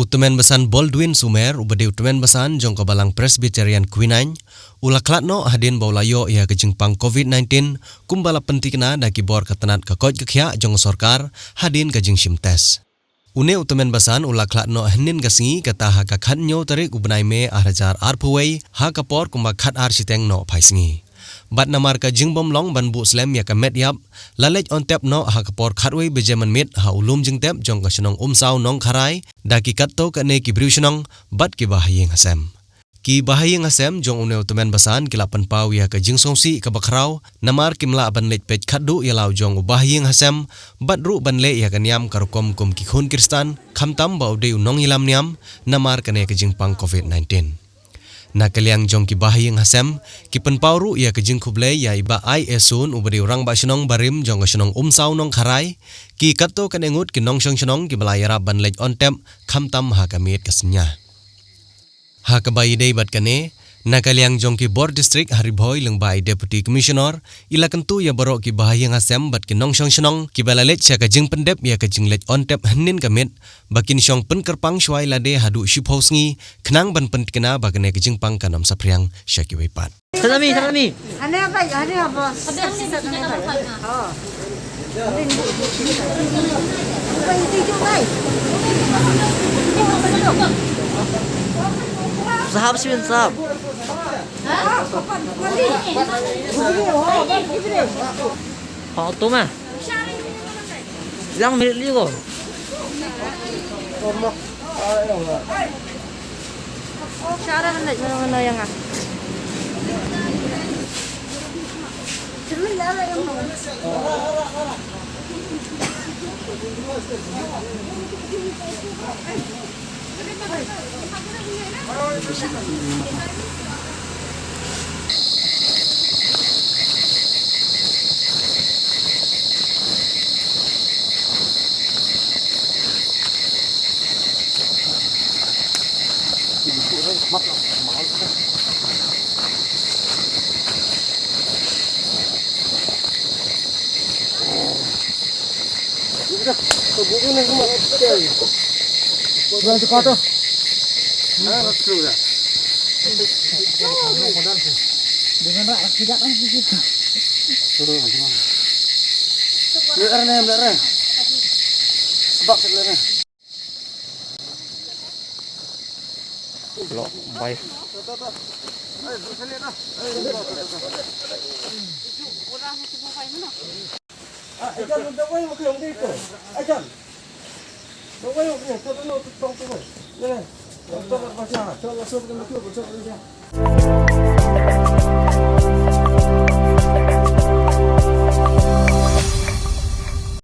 Utemen besan Baldwin Sumer ubade utemen besan jong kabalang Presbyterian Quinine ulaklatno hadin baulayo ia kejengpang COVID-19 kumbala pentikna daki bor katenat kakot kekhya jong sorkar hadin kajeng shimtes. Une utemen besan ulaklatno henin gasingi kata ha kakhat nyo tarik ubnai me ahrajar arpuwei ha kapor kumbakhat ar siteng no paisingi. Bat namar ka jingbom long ban bu slem ya ka met yap lalej on tep no ha kapor khatwei bejeman mit ha ulum jing tep jong ka shnong umsaw nong kharai daki katto ka ne ki briushnong bat ki bahayeng hasem ki bahayeng hasem jong une utemen basan kilapan pau ya ka jingsongsi ka bakrau namar kimla ban lej pej khaddu ya law jong bahayeng hasem bat ru ban le ya ka niam karukom kum ki khun kristan khamtam ba ude unong ilam niam namar ka ne ka jingpang COVID-19 na kaliang jong ki bahayeng hasem ki penpauru ia ke jing khuble ya iba ai esun ubari orang ba shnong barim jong shnong umsaw nong kharai ki katto kan engut ki nong shnong ki balayara ban lej on tem khamtam ha kamit kasnya ha ka bai dei bat kane na kaliang jong ki bor district haribhoi lengbai deputy commissioner ila kentu ya borok ki bahayeng hasem bat ki nong shnong ki balalej ya ka jing pendep ya ka jing lej on tep hanin kamit bakin syong penkerpang shwai lade hadu shiphosngi khnang ban pentkena bagane ki jing pang kanam sapriang syaki wepat Salami. Ane apa? Oh. Sahab sih sahab. Auto mah. Yang milik ligo. Cara mana yang ah? Bukan sekolah. Dengan rak tidak kan sih. Beler. Sebab beler. Lo, baik. Ajan dawai mo kayo dito. Ajan. Dawai mo kayo, totoo. Yan. Totoo ba siya? Totoo sa mga